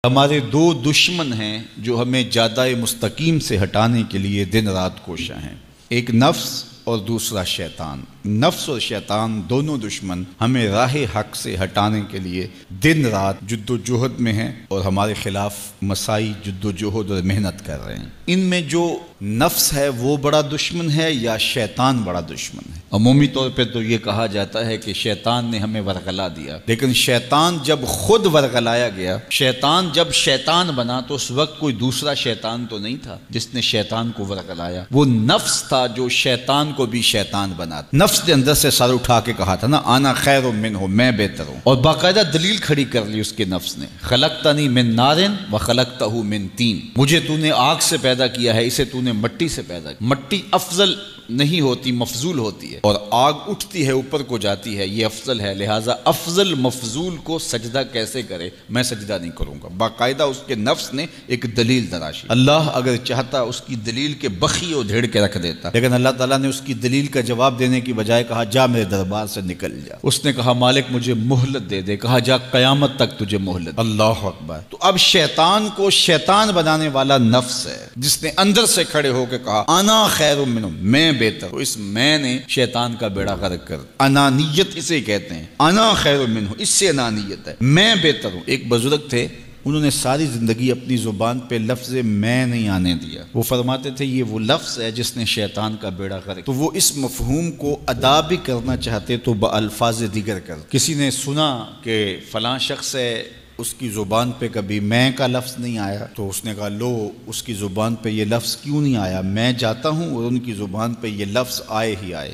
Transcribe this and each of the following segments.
ہمارے دو دشمن ہیں جو ہمیں جادہ مستقیم سے ہٹانے کے لیے دن رات کوشاں ہیں، ایک نفس اور دوسرا شیطان۔ نفس اور شیطان دونوں دشمن ہمیں راہ حق سے ہٹانے کے لیے دن رات جد و جہد میں ہیں اور ہمارے خلاف مساعی جد و جہد اور محنت کر رہے ہیں۔ ان میں جو نفس ہے وہ بڑا دشمن ہے یا شیطان بڑا دشمن ہے؟ عمومی طور پہ تو یہ کہا جاتا ہے کہ شیطان نے ہمیں ورغلا دیا، لیکن شیطان جب خود ورغلایا گیا، شیطان جب شیطان بنا تو اس وقت کوئی دوسرا شیطان تو نہیں تھا جس نے شیطان کو ورغلایا، وہ نفس تھا جو شیطان کو بھی شیطان بنا۔ نفس نے اندر سے سر اٹھا کے کہا تھا نا، آنا خیر منہ، میں بہتر ہوں، اور باقاعدہ دلیل کھڑی کر لی اس کے نفس نے، خلقتنی من نار وخلقتہ من طین، مجھے تو نے آگ سے پیدا کیا ہے، اسے تو نے مٹی سے پیدا کیا۔ مٹی افضل نہیں ہوتی، مفضول ہوتی ہے، اور آگ اٹھتی ہے اوپر کو جاتی ہے، یہ افضل ہے، لہٰذا افضل مفضول کو سجدہ کیسے کرے؟ میں سجدہ نہیں کروں گا۔ باقاعدہ اس کے نفس نے ایک دلیل تراشی۔ اللہ اگر چاہتا اس کی دلیل کے بخی اور دھیڑ کے رکھ دیتا، لیکن اللہ تعالیٰ نے اس کی دلیل کا جواب دینے کی بجائے کہا جا میرے دربار سے نکل جا۔ اس نے کہا مالک مجھے مہلت دے دے، کہا جا قیامت تک تجھے مہلت۔ اللہ اکبر۔ تو اب شیطان کو شیطان بنانے والا نفس ہے جس نے اندر سے کھڑے ہو کے کہا انا خیر منہ، میں بہتر ہوں۔ اس میں نے شیطان کا بیڑا غرق کر، انانیت اسے کہتے ہیں، انا خیر منہ، اس سے انانیت ہے، میں بہتر ہوں۔ ایک بزرگ تھے، انہوں نے ساری زندگی اپنی زبان پہ لفظ میں نہیں آنے دیا۔ وہ فرماتے تھے یہ وہ لفظ ہے جس نے شیطان کا بیڑا غرق۔ تو وہ اس مفہوم کو ادا بھی کرنا چاہتے تو بالفاظ دیگر کر۔ کسی نے سنا کہ فلاں شخص ہے، اس کی زبان پہ کبھی میں کا لفظ نہیں آیا، تو اس نے کہا لو اس کی زبان پہ یہ لفظ کیوں نہیں آیا؟ میں جاتا ہوں اور ان کی زبان پہ یہ لفظ آئے ہی آئے۔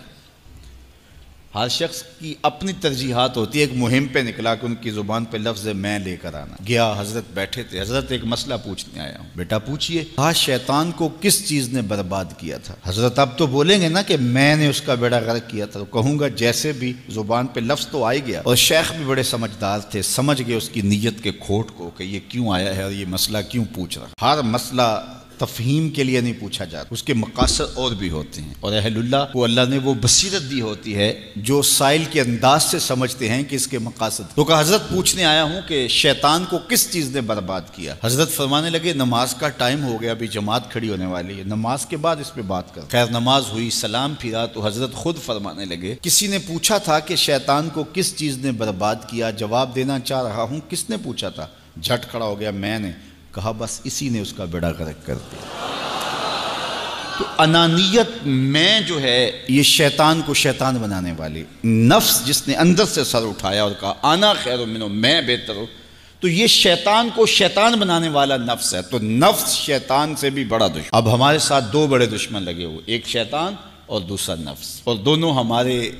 ہر شخص کی اپنی ترجیحات ہوتی ہے۔ ایک مہم پہ نکلا کہ ان کی زبان پہ لفظ میں لے کر آنا۔ گیا، حضرت بیٹھے تھے، حضرت ایک مسئلہ پوچھنے آیا ہوں۔ بیٹا پوچھئے۔ کہا شیطان کو کس چیز نے برباد کیا تھا؟ حضرت اب تو بولیں گے نا کہ میں نے اس کا بیڑا غرق کیا تھا، تو کہوں گا جیسے بھی زبان پہ لفظ تو آئی گیا، اور شیخ بھی بڑے سمجھدار تھے، سمجھ گئے اس کی نیت کے کھوٹ کو کہ یہ کیوں آیا ہے اور یہ مسئلہ کیوں پوچھ رہا۔ ہر مسئلہ تفہیم کے لیے نہیں پوچھا جاتا، اس کے مقاصد اور بھی ہوتے ہیں، اور اہل اللہ کو اللہ نے وہ بصیرت دی ہوتی ہے جو سائل کے انداز سے سمجھتے ہیں کہ اس کے مقاصد۔ تو کہا حضرت پوچھنے آیا ہوں کہ شیطان کو کس چیز نے برباد کیا؟ حضرت فرمانے لگے نماز کا ٹائم ہو گیا، ابھی جماعت کھڑی ہونے والی ہے، نماز کے بعد اس پہ بات کر۔ خیر نماز ہوئی، سلام پھرا تو حضرت خود فرمانے لگے کسی نے پوچھا تھا کہ شیطان کو کس چیز نے برباد کیا؟ جواب دینا چاہ رہا ہوں کس نے پوچھا تھا؟ جھٹ کھڑا ہو گیا میں نے۔ کہا بس اسی نے اس کا بیڑا غرق کر دیا۔ تو انانیت میں جو ہے یہ شیطان کو شیطان بنانے والی، نفس جس نے اندر سے سر اٹھایا اور کہا انا خیر منہ، میں بہتر ہوں، تو یہ شیطان کو شیطان بنانے والا نفس ہے۔ تو نفس شیطان سے بھی بڑا دشمن۔ اب ہمارے ساتھ دو بڑے دشمن لگے ہوئے، ایک شیطان اور دوسرا نفس، اور دونوں ہمارے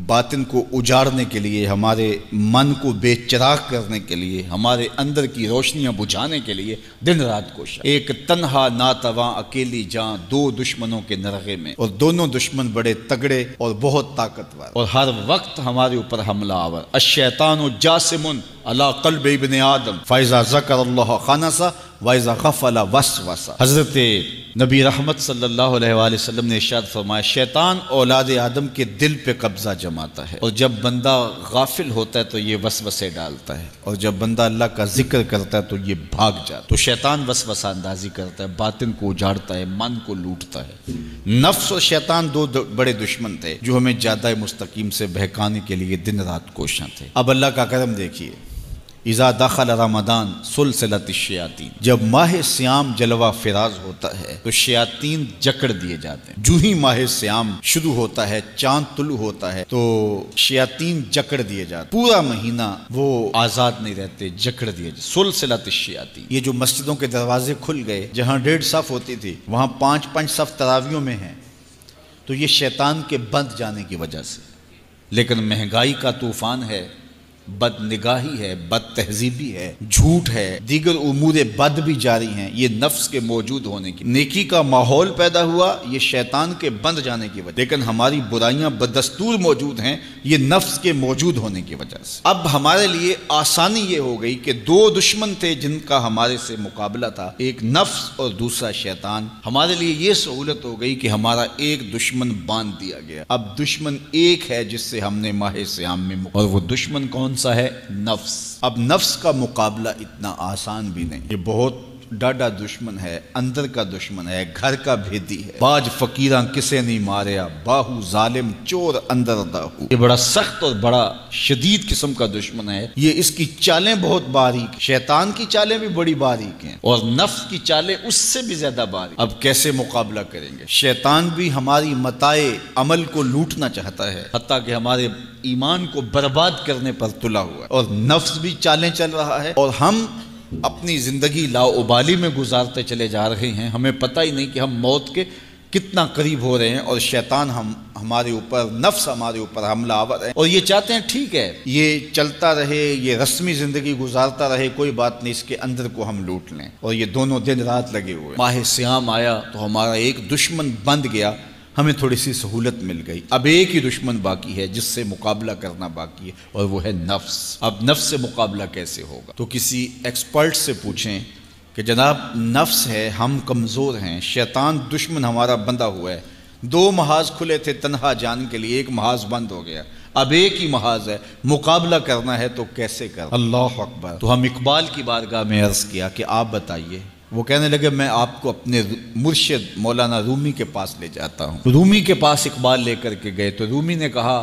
باطن کو اجاڑنے کے لیے، ہمارے من کو بے چراغ کرنے کے لیے، ہمارے اندر کی روشنیاں بجھانے کے لیے دن رات کوشاں۔ ایک تنہا ناتواں اکیلی جاں، دو دشمنوں کے نرغے میں، اور دونوں دشمن بڑے تگڑے اور بہت طاقتور، اور ہر وقت ہمارے اوپر حملہ آور۔ الشیطان جاسم علی قلب ابن آدم فاذا ذکر اللہ خنس واذا غفل وسوس۔ حضرت نبی رحمت صلی اللہ علیہ وآلہ وسلم نے ارشاد فرمایا شیطان اولاد آدم کے دل پہ قبضہ جماتا ہے، اور جب بندہ غافل ہوتا ہے تو یہ وسوسے ڈالتا ہے، اور جب بندہ اللہ کا ذکر کرتا ہے تو یہ بھاگ جاتا ہے۔ تو شیطان وسوسہ اندازی کرتا ہے، باطن کو اجاڑتا ہے، من کو لوٹتا ہے۔ نفس اور شیطان دو بڑے دشمن تھے جو ہمیں جادہ مستقیم سے بہکانے کے لیے دن رات کوشاں تھے۔ اب اللہ کا کرم دیکھیے، اذا دخل رمضان سلسلت الشیاطین، جب ماہ سیام جلوہ فراز ہوتا ہے تو شیاطین جکڑ دیے جاتے ہیں۔ جو ہی ماہ سیام شروع ہوتا ہے، چاند طلوع ہوتا ہے تو شیاطین جکڑ دیے جاتے ہیں، پورا مہینہ وہ آزاد نہیں رہتے، جکڑ دیے جاتے۔ سلسلت الشیاطین، یہ جو مسجدوں کے دروازے کھل گئے، جہاں 1.5 صف ہوتی تھی وہاں 5 صف تراویوں میں ہیں، تو یہ شیطان کے بند جانے کی وجہ سے۔ لیکن مہنگائی کا طوفان ہے، بد نگاہی ہے، بد تہذیبی ہے، جھوٹ ہے، دیگر امور بد بھی جاری ہیں، یہ نفس کے موجود ہونے کی۔ نیکی کا ماحول پیدا ہوا یہ شیطان کے بند جانے کی وجہ، لیکن ہماری برائیاں بدستور موجود ہیں یہ نفس کے موجود ہونے کی وجہ سے۔ اب ہمارے لیے آسانی یہ ہو گئی کہ دو دشمن تھے جن کا ہمارے سے مقابلہ تھا، ایک نفس اور دوسرا شیطان۔ ہمارے لیے یہ سہولت ہو گئی کہ ہمارا ایک دشمن باندھ دیا گیا۔ اب دشمن ایک ہے جس سے ہم نے ماہ سیام میں اور وہ دشمن کون سا ہے؟ نفس۔ اب نفس کا مقابلہ اتنا آسان بھی نہیں، یہ بہت ڈاڈا دشمن ہے، اندر کا دشمن ہے، گھر کا بھیدی ہے۔ باج فقیراں کسے نہیں ماریا، باہو ظالم چور اندر داہو۔ یہ بڑا سخت اور بڑا شدید قسم کا دشمن ہے۔ یہ اس کی چالیں بہت باریک، شیطان کی چالیں بھی بڑی باریک ہیں اور نفس کی چالیں اس سے بھی زیادہ باریک۔ اب کیسے مقابلہ کریں گے؟ شیطان بھی ہماری متاع عمل کو لوٹنا چاہتا ہے، حتیٰ کہ ہمارے ایمان کو برباد کرنے پر تلا ہوا ہے، اور نفس بھی چالیں چل رہا ہے، اور ہم اپنی زندگی لاؤبالی میں گزارتے چلے جا رہے ہیں۔ ہمیں پتہ ہی نہیں کہ ہم موت کے کتنا قریب ہو رہے ہیں، اور شیطان ہمارے اوپر، نفس ہمارے اوپر حملہ آور ہے، اور یہ چاہتے ہیں ٹھیک ہے یہ چلتا رہے، یہ رسمی زندگی گزارتا رہے، کوئی بات نہیں، اس کے اندر کو ہم لوٹ لیں، اور یہ دونوں دن رات لگے ہوئے۔ ماہ سیام آیا تو ہمارا ایک دشمن بند گیا، ہمیں تھوڑی سی سہولت مل گئی۔ اب ایک ہی دشمن باقی ہے جس سے مقابلہ کرنا باقی ہے، اور وہ ہے نفس۔ اب نفس سے مقابلہ کیسے ہوگا؟ تو کسی ایکسپرٹ سے پوچھیں کہ جناب نفس ہے، ہم کمزور ہیں، شیطان دشمن ہمارا بندہ ہوا ہے، 2 محاذ کھلے تھے تنہا جان کے لیے، ایک محاذ بند ہو گیا، اب ایک ہی محاذ ہے، مقابلہ کرنا ہے تو کیسے کرنا؟ اللہ اکبر۔ تو ہم اقبال کی بارگاہ میں عرض کیا کہ آپ بتائیے۔ وہ کہنے لگے میں آپ کو اپنے مرشد مولانا رومی کے پاس لے جاتا ہوں۔ رومی کے پاس اقبال لے کر کے گئے تو رومی نے کہا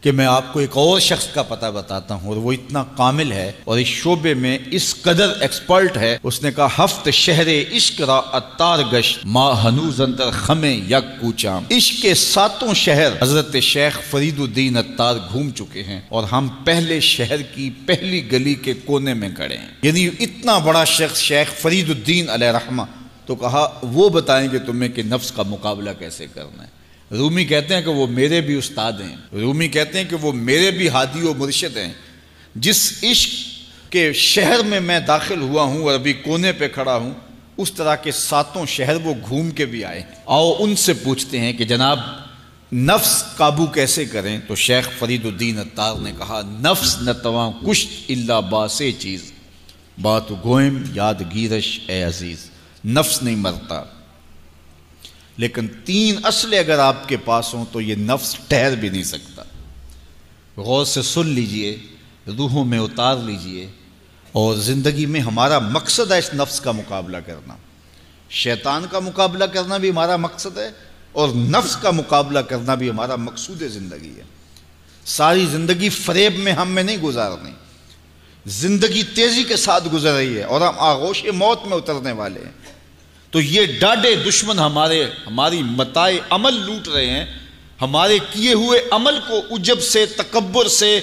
کہ میں آپ کو ایک اور شخص کا پتہ بتاتا ہوں، اور وہ اتنا کامل ہے اور اس شعبے میں اس قدر ایکسپرٹ ہے۔ اس نے کہا ہفت شہر عشق را اتار گشت، ما ہنوز اندر خمیں یک کوچام۔ عشق کے 7 شہر حضرت شیخ فرید الدین اتار گھوم چکے ہیں، اور ہم پہلے شہر کی پہلی گلی کے کونے میں کھڑے ہیں۔ یعنی اتنا بڑا شخص شیخ فرید الدین علیہ رحمہ، تو کہا وہ بتائیں گے تمہیں کہ نفس کا مقابلہ کیسے کرنا ہے۔ رومی کہتے ہیں کہ وہ میرے بھی استاد ہیں، رومی کہتے ہیں کہ وہ میرے بھی ہادی و مرشد ہیں۔ جس عشق کے شہر میں میں داخل ہوا ہوں اور ابھی کونے پہ کھڑا ہوں، اس طرح کے 7 شہر وہ گھوم کے بھی آئے ہیں۔ آؤ ان سے پوچھتے ہیں کہ جناب نفس قابو کیسے کریں؟ تو شیخ فرید الدین اتار نے کہا نفس نتواں کشت الا باسے چیز، بات گوئم یاد گیرش اے عزیز۔ نفس نہیں مرتا، لیکن 3 اسلحے اگر آپ کے پاس ہوں تو یہ نفس ٹھہر بھی نہیں سکتا۔ غور سے سن لیجئے، روحوں میں اتار لیجئے، اور زندگی میں ہمارا مقصد ہے اس نفس کا مقابلہ کرنا۔ شیطان کا مقابلہ کرنا بھی ہمارا مقصد ہے، اور نفس کا مقابلہ کرنا بھی ہمارا مقصود زندگی ہے۔ ساری زندگی فریب میں ہم میں نہیں گزارنی، زندگی تیزی کے ساتھ گزر رہی ہے اور ہم آغوش موت میں اترنے والے ہیں۔ تو یہ ڈاڈے دشمن ہماری متاع عمل لوٹ رہے ہیں، ہمارے کیے ہوئے عمل کو عجب سے، تکبر سے،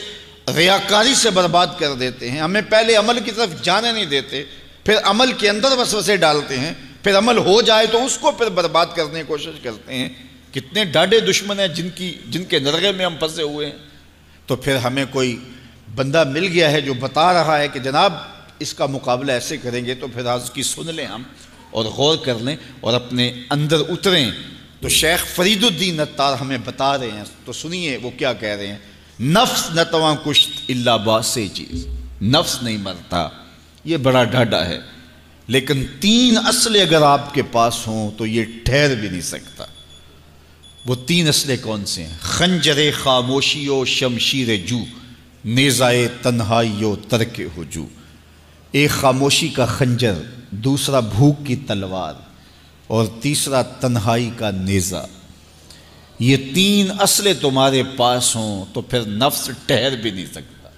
ریاکاری سے برباد کر دیتے ہیں۔ ہمیں پہلے عمل کی طرف جانے نہیں دیتے، پھر عمل کے اندر وسوسے ڈالتے ہیں، پھر عمل ہو جائے تو اس کو پھر برباد کرنے کی کوشش کرتے ہیں۔ کتنے ڈاڈے دشمن ہیں جن کے نرغے میں ہم پھنسے ہوئے ہیں۔ تو پھر ہمیں کوئی بندہ مل گیا ہے جو بتا رہا ہے کہ جناب اس کا مقابلہ ایسے کریں گے، تو پھر آج کی سن لیں ہم اور غور کر لیں اور اپنے اندر اتریں۔ تو شیخ فرید الدین اتار ہمیں بتا رہے ہیں، تو سنیے وہ کیا کہہ رہے ہیں۔ نفس نتواں کشت الا باسے چیز، نفس نہیں مرتا، یہ بڑا ڈاڈا ہے، لیکن 3 اسلحے اگر آپ کے پاس ہوں تو یہ ٹھہر بھی نہیں سکتا۔ وہ 3 اسلحے کون سے ہیں؟ خنجر خاموشی و شمشیر جو، نیزائے تنہائی و ترک ہجو۔ ایک خاموشی کا خنجر، دوسرا بھوک کی تلوار، اور تیسرا تنہائی کا نیزہ۔ یہ 3 اسلحے تمہارے پاس ہوں تو پھر نفس ٹھہر بھی نہیں سکتا۔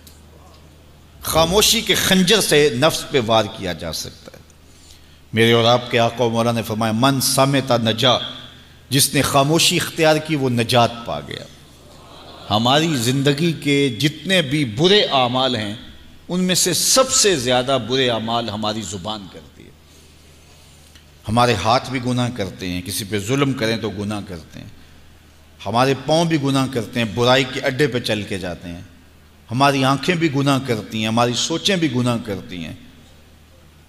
خاموشی کے خنجر سے نفس پہ وار کیا جا سکتا ہے۔ میرے اور آپ کے آقا و مولا نے فرمایا من صامت نجا، جس نے خاموشی اختیار کی وہ نجات پا گیا۔ ہماری زندگی کے جتنے بھی برے اعمال ہیں ان میں سے سب سے زیادہ برے اعمال ہماری زبان کرتی ہے۔ ہمارے ہاتھ بھی گناہ کرتے ہیں، کسی پہ ظلم کریں تو گناہ کرتے ہیں، ہمارے پاؤں بھی گناہ کرتے ہیں، برائی کے اڈے پہ چل کے جاتے ہیں، ہماری آنکھیں بھی گناہ کرتی ہیں، ہماری سوچیں بھی گناہ کرتی ہیں،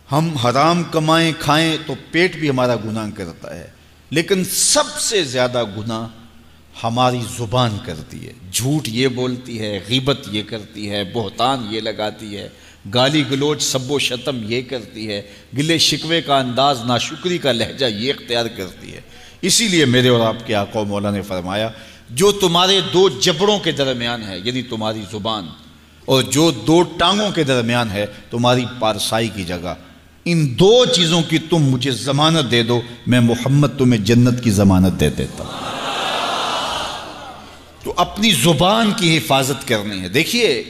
ہم حرام کمائیں کھائیں تو پیٹ بھی ہمارا گناہ کرتا ہے، لیکن سب سے زیادہ گناہ ہماری زبان کرتی ہے۔ جھوٹ یہ بولتی ہے، غیبت یہ کرتی ہے، بہتان یہ لگاتی ہے، گالی گلوچ سب و شتم یہ کرتی ہے، گلے شکوے کا انداز، ناشکری کا لہجہ یہ اختیار کرتی ہے۔ اسی لیے میرے اور آپ کے آقا و مولا نے فرمایا جو تمہارے 2 جبڑوں کے درمیان ہے، یعنی تمہاری زبان، اور جو دو ٹانگوں کے درمیان ہے تمہاری پارسائی کی جگہ، ان دو چیزوں کی تم مجھے ضمانت دے دو، میں محمد تمہیں جنت کی ضمانت دے دیتا ہوں۔ تو اپنی زبان کی حفاظت کرنی ہے۔ دیکھیے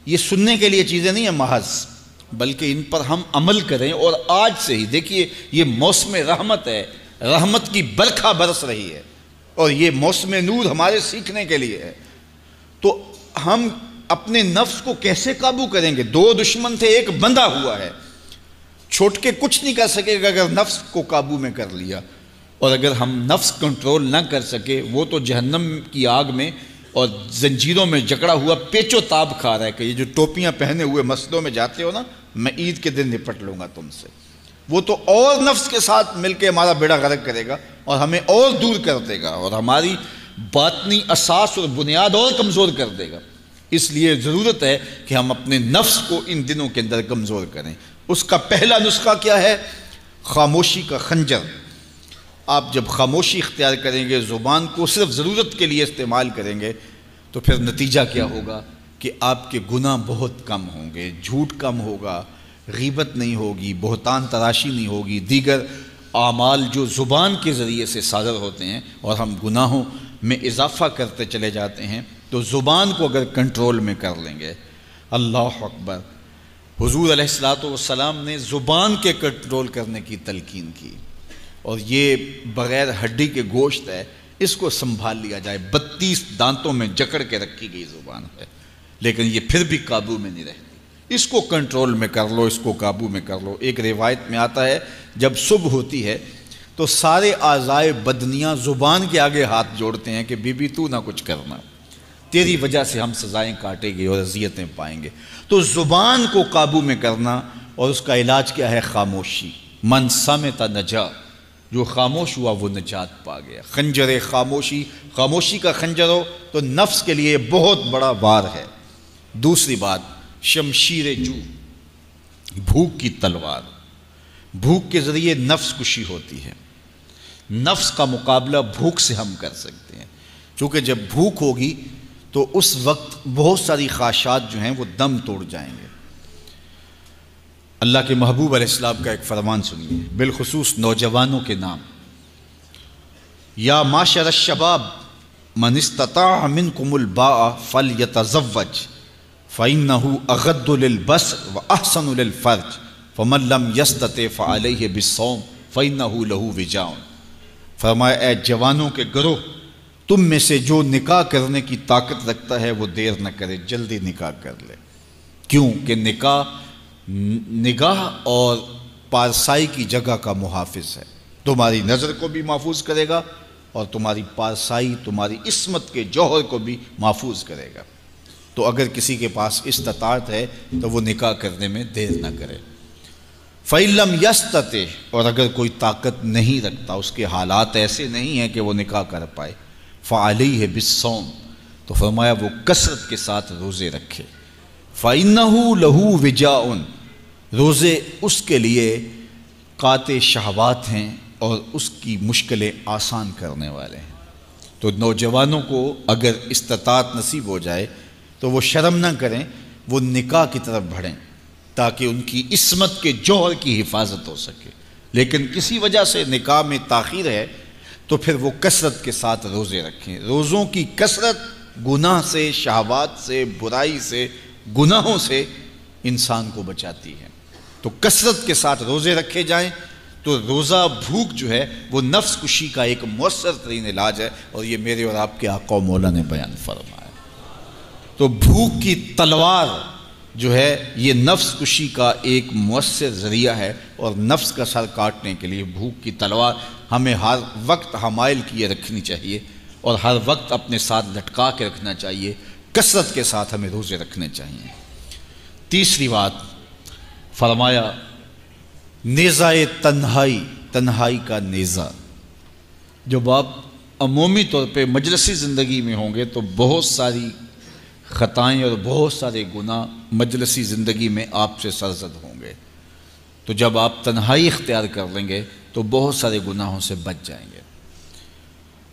یہ سننے کے لیے چیزیں نہیں ہیں محض، بلکہ ان پر ہم عمل کریں، اور آج سے ہی دیکھیے یہ موسم رحمت ہے، رحمت کی برکھا برس رہی ہے، اور یہ موسم نور ہمارے سیکھنے کے لیے ہے۔ تو ہم اپنے نفس کو کیسے قابو کریں گے؟ دو دشمن تھے، ایک بندھا ہوا ہے، چھوٹ کے کچھ نہیں کر سکے گا اگر نفس کو قابو میں کر لیا، اور اگر ہم نفس کنٹرول نہ کر سکے وہ تو جہنم کی آگ میں اور زنجیروں میں جکڑا ہوا پیچ و تاب کھا رہا ہے کہ یہ جو ٹوپیاں پہنے ہوئے مسجدوں میں جاتے ہو نا، میں عید کے دن نپٹ لوں گا تم سے، وہ تو اور نفس کے ساتھ مل کے ہمارا بیڑا غرق کرے گا اور ہمیں اور دور کر دے گا اور ہماری باطنی اساس اور بنیاد اور کمزور کر دے گا۔ اس لیے ضرورت ہے کہ ہم اپنے نفس کو ان دنوں کے اندر کمزور کریں۔ اس کا پہلا نسخہ کیا ہے؟ خاموشی کا خنجر۔ آپ جب خاموشی اختیار کریں گے، زبان کو صرف ضرورت کے لیے استعمال کریں گے، تو پھر نتیجہ کیا ہوگا کہ آپ کے گناہ بہت کم ہوں گے، جھوٹ کم ہوگا، غیبت نہیں ہوگی، بہتان تراشی نہیں ہوگی، دیگر اعمال جو زبان کے ذریعے سے صادر ہوتے ہیں اور ہم گناہوں میں اضافہ کرتے چلے جاتے ہیں، تو زبان کو اگر کنٹرول میں کر لیں گے۔ اللہ اکبر! حضور علیہ السلام نے زبان کے کنٹرول کرنے کی تلقین کی، اور یہ بغیر ہڈی کے گوشت ہے، اس کو سنبھال لیا جائے۔ 32 دانتوں میں جکڑ کے رکھی گئی زبان ہے، لیکن یہ پھر بھی قابو میں نہیں رہتی۔ اس کو کنٹرول میں کر لو، اس کو قابو میں کر لو۔ ایک روایت میں آتا ہے جب صبح ہوتی ہے تو سارے اعضائے بدنیاں زبان کے آگے ہاتھ جوڑتے ہیں کہ بی بی تو نہ کچھ کرنا، تیری وجہ سے ہم سزائیں کاٹیں گے اور اذیتیں پائیں گے۔ تو زبان کو قابو میں کرنا، اور اس کا علاج کیا ہے؟ خاموشی۔ من صمت نجا، جو خاموش ہوا وہ نجات پا گیا۔ خنجر خاموشی، خاموشی کا خنجر ہو تو نفس کے لیے بہت بڑا وار ہے۔ دوسری بات، شمشیر جو، بھوک کی تلوار۔ بھوک کے ذریعے نفس کشی ہوتی ہے۔ نفس کا مقابلہ بھوک سے ہم کر سکتے ہیں، چونکہ جب بھوک ہوگی تو اس وقت بہت ساری خواہشات جو ہیں وہ دم توڑ جائیں گے۔ اللہ کے محبوب علیہ السلام کا ایک فرمان سنیے، بالخصوص نوجوانوں کے نام۔ یا معشر الشباب من استطاع منکم الباء فلیتزوج فإنہ اغض للبصر واحسن للفرج فمن لم یستطع فعلیہ بالصوم فإنہ لہ وجاء۔ فرمایا اے جوانوں کے گروہ، تم میں سے جو نکاح کرنے کی طاقت رکھتا ہے وہ دیر نہ کرے، جلدی نکاح کر لے۔ کیوں کہ نگاہ اور پارسائی کی جگہ کا محافظ ہے، تمہاری نظر کو بھی محفوظ کرے گا اور تمہاری پارسائی، تمہاری عصمت کے جوہر کو بھی محفوظ کرے گا۔ تو اگر کسی کے پاس استطاعت ہے تو وہ نکاح کرنے میں دیر نہ کرے۔ فَإِن لَمْ يَسْتَطِعْ، اور اگر کوئی طاقت نہیں رکھتا، اس کے حالات ایسے نہیں ہیں کہ وہ نکاح کر پائے، فَعَلَيْهِ بِالصَّوْمِ، تو فرمایا وہ کثرت کے ساتھ روزے رکھے۔ فَإِنَّهُ لَهُ وِجَاءٌ، روزے اس کے لیے قاطع شہوات ہیں اور اس کی مشکلیں آسان کرنے والے ہیں۔ تو نوجوانوں کو اگر استطاعت نصیب ہو جائے تو وہ شرم نہ کریں، وہ نکاح کی طرف بڑھیں تاکہ ان کی عصمت کے جوہر کی حفاظت ہو سکے۔ لیکن کسی وجہ سے نکاح میں تاخیر ہے تو پھر وہ کثرت کے ساتھ روزے رکھیں۔ روزوں کی کثرت گناہ سے، شہوات سے، برائی سے، گناہوں سے انسان کو بچاتی ہے۔ تو کثرت کے ساتھ روزے رکھے جائیں۔ تو روزہ بھوک جو ہے وہ نفس کشی کا ایک مؤثر ترین علاج ہے، اور یہ میرے اور آپ کے آقا و مولا نے بیان فرمایا۔ تو بھوک کی تلوار جو ہے یہ نفس کشی کا ایک مؤثر ذریعہ ہے، اور نفس کا سر کاٹنے کے لیے بھوک کی تلوار ہمیں ہر وقت حمائل کیے رکھنی چاہیے اور ہر وقت اپنے ساتھ لٹکا کے رکھنا چاہیے۔ کثرت کے ساتھ ہمیں روزے رکھنے چاہیے۔ تیسری بات فرمایا نیزہ تنہائی، تنہائی کا نیزہ۔ جب آپ عمومی طور پہ مجلسی زندگی میں ہوں گے تو بہت ساری خطائیں اور بہت سارے گناہ مجلسی زندگی میں آپ سے سرزد ہوں گے، تو جب آپ تنہائی اختیار کر لیں گے تو بہت سارے گناہوں سے بچ جائیں گے۔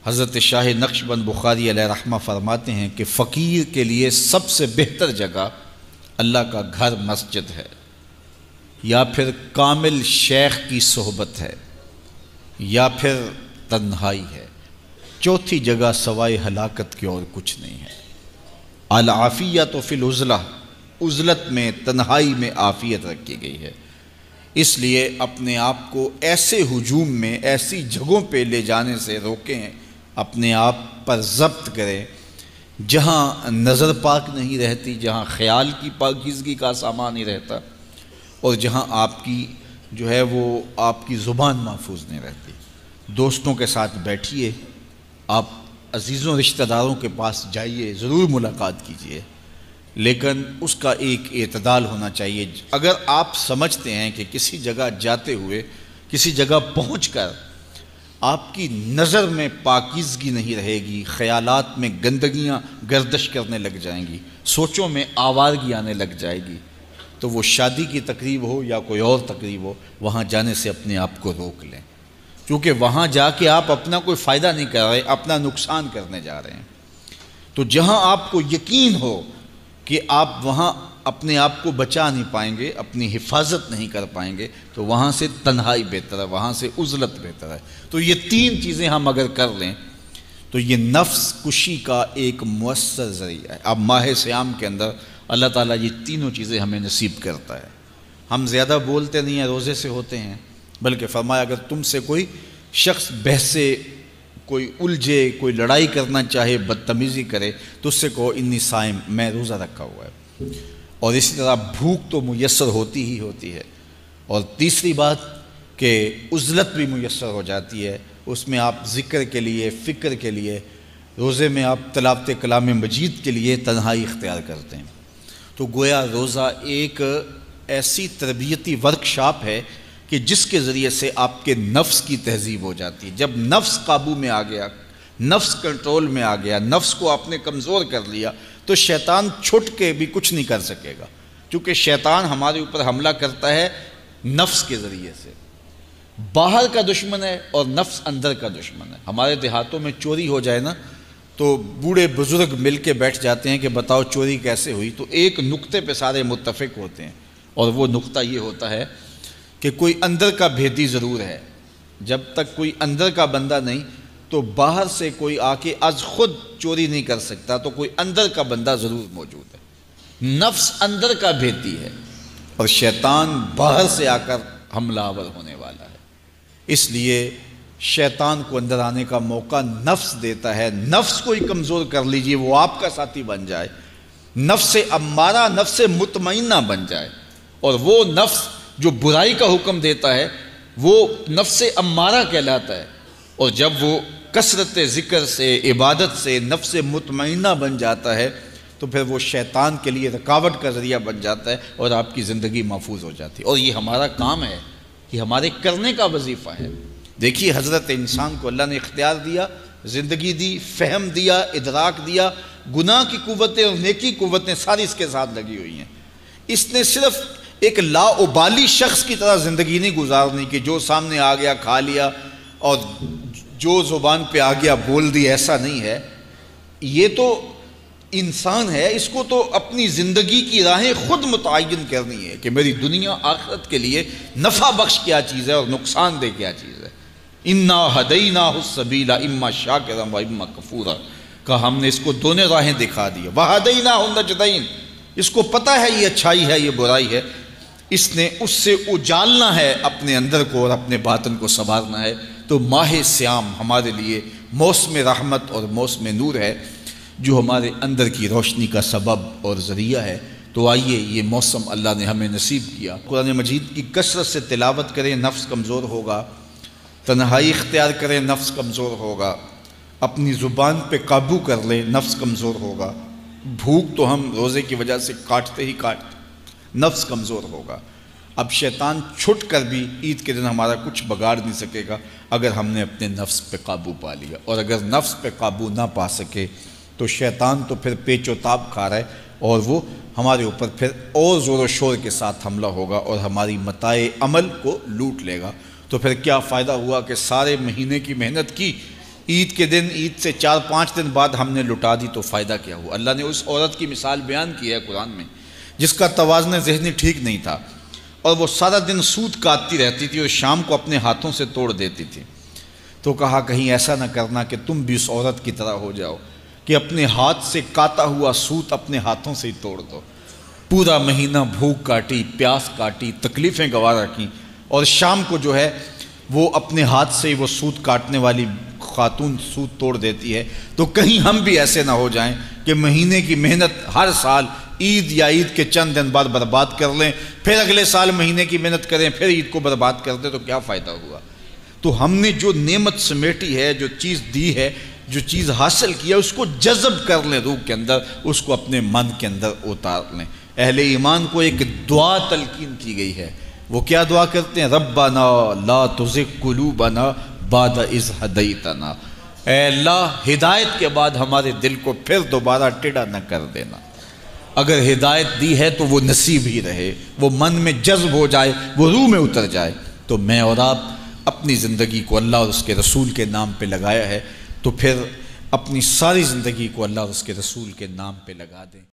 حضرت شاہ نقشبند بخاری علیہ رحمہ فرماتے ہیں کہ فقیر کے لیے سب سے بہتر جگہ اللہ کا گھر مسجد ہے، یا پھر کامل شیخ کی صحبت ہے، یا پھر تنہائی ہے۔ چوتھی جگہ سوائے ہلاکت کے اور کچھ نہیں ہے۔ العافیۃ فی العزلہ، عزلت میں، تنہائی میں عافیت رکھی گئی ہے۔ اس لیے اپنے آپ کو ایسے ہجوم میں، ایسی جگہوں پہ لے جانے سے روکیں، اپنے آپ پر ضبط کریں جہاں نظر پاک نہیں رہتی، جہاں خیال کی پاکیزگی کا سامان نہیں رہتا، اور جہاں آپ کی جو ہے وہ آپ کی زبان محفوظ نہیں رہتی۔ دوستوں کے ساتھ بیٹھیے، آپ عزیزوں رشتہ داروں کے پاس جائیے، ضرور ملاقات کیجیے، لیکن اس کا ایک اعتدال ہونا چاہیے۔ اگر آپ سمجھتے ہیں کہ کسی جگہ جاتے ہوئے، کسی جگہ پہنچ کر آپ کی نظر میں پاکیزگی نہیں رہے گی، خیالات میں گندگیاں گردش کرنے لگ جائیں گی، سوچوں میں آوارگی آنے لگ جائے گی، تو وہ شادی کی تقریب ہو یا کوئی اور تقریب ہو، وہاں جانے سے اپنے آپ کو روک لیں، کیونکہ وہاں جا کے آپ اپنا کوئی فائدہ نہیں کر رہے، اپنا نقصان کرنے جا رہے ہیں۔ تو جہاں آپ کو یقین ہو کہ آپ وہاں اپنے آپ کو بچا نہیں پائیں گے، اپنی حفاظت نہیں کر پائیں گے، تو وہاں سے تنہائی بہتر ہے، وہاں سے عزلت بہتر ہے۔ تو یہ تین چیزیں ہم اگر کر لیں تو یہ نفس کشی کا ایک مؤثر ذریعہ ہے۔ اب ماہ صیام کے اندر اللہ تعالیٰ یہ تینوں چیزیں ہمیں نصیب کرتا ہے۔ ہم زیادہ بولتے نہیں ہیں، روزے سے ہوتے ہیں، بلکہ فرمایا اگر تم سے کوئی شخص بحثے، کوئی الجھے، کوئی لڑائی کرنا چاہے، بدتمیزی کرے، تو اس سے کہو انی صائم، میں روزہ رکھا ہوا ہے۔ اور اسی طرح بھوک تو میسر ہوتی ہی ہوتی ہے۔ اور تیسری بات کہ عزلت بھی میسر ہو جاتی ہے، اس میں آپ ذکر کے لیے، فکر کے لیے، روزے میں آپ تلاوت کلام مجید کے لیے تنہائی اختیار کرتے ہیں۔ تو گویا روزہ ایک ایسی تربیتی ورکشاپ ہے کہ جس کے ذریعے سے آپ کے نفس کی تہذیب ہو جاتی ہے۔ جب نفس قابو میں آ گیا، نفس کنٹرول میں آ گیا، نفس کو آپ نے کمزور کر لیا، تو شیطان چھٹ کے بھی کچھ نہیں کر سکے گا، کیونکہ شیطان ہمارے اوپر حملہ کرتا ہے نفس کے ذریعے سے۔ باہر کا دشمن ہے اور نفس اندر کا دشمن ہے۔ ہمارے دیہاتوں میں چوری ہو جائے نا تو بوڑھے بزرگ مل کے بیٹھ جاتے ہیں کہ بتاؤ چوری کیسے ہوئی، تو ایک نقطے پہ سارے متفق ہوتے ہیں، اور وہ نقطہ یہ ہوتا ہے کہ کوئی اندر کا بھیدی ضرور ہے۔ جب تک کوئی اندر کا بندہ نہیں تو باہر سے کوئی آ کے از خود چوری نہیں کر سکتا، تو کوئی اندر کا بندہ ضرور موجود ہے۔ نفس اندر کا بھیدی ہے اور شیطان باہر سے آ کر حملہ آور ہونے والا ہے۔ اس لیے شیطان کو اندر آنے کا موقع نفس دیتا ہے۔ نفس کو ہی کمزور کر لیجئے، وہ آپ کا ساتھی بن جائے، نفس امارہ، نفس مطمئنہ بن جائے، اور وہ نفس جو برائی کا حکم دیتا ہے وہ نفس امارہ کہلاتا ہے، اور جب وہ کثرت ذکر سے، عبادت سے نفس مطمئنہ بن جاتا ہے تو پھر وہ شیطان کے لیے رکاوٹ کا ذریعہ بن جاتا ہے اور آپ کی زندگی محفوظ ہو جاتی ہے۔ اور یہ ہمارا کام ہے، یہ ہمارے کرنے کا وظیفہ ہے۔ دیکھیے حضرت انسان کو اللہ نے اختیار دیا، زندگی دی، فہم دیا، ادراک دیا، گناہ کی قوتیں اور نیکی قوتیں ساری اس کے ساتھ لگی ہوئی ہیں۔ اس نے صرف ایک لا ابالی شخص کی طرح زندگی نہیں گزارنی کہ جو سامنے آ گیا کھا لیا اور جو زبان پہ آ گیا بول دی، ایسا نہیں ہے۔ یہ تو انسان ہے، اس کو تو اپنی زندگی کی راہیں خود متعین کرنی ہے کہ میری دنیا آخرت کے لیے نفع بخش کیا چیز ہے اور نقصان دہ کیا چیز ہے۔ انا ہدیناہ السبیل اما شاکرا و اما کفورا، کہ ہم نے اس کو دونوں راہیں دکھا دی، وہدیناہ النجدین، اس کو پتہ ہے یہ اچھائی ہے یہ برائی ہے، اس نے اس سے اجالنا ہے اپنے اندر کو اور اپنے باطن کو سنوارنا ہے۔ تو ماہ صیام ہمارے لیے موسم رحمت اور موسم نور ہے جو ہمارے اندر کی روشنی کا سبب اور ذریعہ ہے۔ تو آئیے یہ موسم اللہ نے ہمیں نصیب کیا، قرآن مجید کی کثرت سے تلاوت کریں، نفس کمزور ہوگا، تنہائی اختیار کریں، نفس کمزور ہوگا، اپنی زبان پہ قابو کر لیں، نفس کمزور ہوگا، بھوک تو ہم روزے کی وجہ سے کاٹتے ہی کاٹتے، نفس کمزور ہوگا۔ اب شیطان چھٹ کر بھی عید کے دن ہمارا کچھ بگاڑ نہیں سکے گا اگر ہم نے اپنے نفس پہ قابو پا لیا، اور اگر نفس پہ قابو نہ پا سکے تو شیطان تو پھر پیچ و تاب کھا رہا ہے اور وہ ہمارے اوپر پھر اور زور و شور کے ساتھ حملہ ہوگا اور ہماری متاع عمل کو لوٹ لے گا۔ تو پھر کیا فائدہ ہوا کہ سارے مہینے کی محنت کی، عید کے دن، عید سے 4-5 دن بعد ہم نے لٹا دی، تو فائدہ کیا ہوا؟ اللہ نے اس عورت کی مثال بیان کی ہے قرآن میں جس کا توازن ذہنی ٹھیک نہیں تھا، اور وہ سارا دن سوت کاٹتی رہتی تھی اور شام کو اپنے ہاتھوں سے توڑ دیتی تھی۔ تو کہا کہیں ایسا نہ کرنا کہ تم بھی اس عورت کی طرح ہو جاؤ کہ اپنے ہاتھ سے کاتا ہوا سوت اپنے ہاتھوں سے ہی توڑ دو۔ پورا مہینہ بھوک کاٹی، پیاس کاٹی، تکلیفیں گوارا کیں، اور شام کو جو ہے وہ اپنے ہاتھ سے ہی وہ سوت کاٹنے والی خاتون سوت توڑ دیتی ہے۔ تو کہیں ہم بھی ایسے نہ ہو جائیں کہ مہینے کی محنت ہر سال عید یا عید کے چند دن بعد برباد کر لیں، پھر اگلے سال مہینے کی محنت کریں، پھر عید کو برباد کر دیں، تو کیا فائدہ ہوا؟ تو ہم نے جو نعمت سمیٹی ہے، جو چیز دی ہے، جو چیز حاصل کیا، اس کو جذب کر لیں روح کے اندر، اس کو اپنے من کے اندر اتار لیں۔ اہل ایمان کو ایک دعا تلقین کی گئی ہے، وہ کیا دعا کرتے ہیں؟ ربنا لا تزغ قلوبنا بعد اذ ہدیتنا، اے اللہ ہدایت کے بعد ہمارے دل کو پھر دوبارہ ٹیڑھا نہ کر دینا۔ اگر ہدایت دی ہے تو وہ نصیب ہی رہے، وہ من میں جذب ہو جائے، وہ روح میں اتر جائے۔ تو میں اور آپ اپنی زندگی کو اللہ اور اس کے رسول کے نام پہ لگایا ہے، تو پھر اپنی ساری زندگی کو اللہ اور اس کے رسول کے نام پہ لگا دیں۔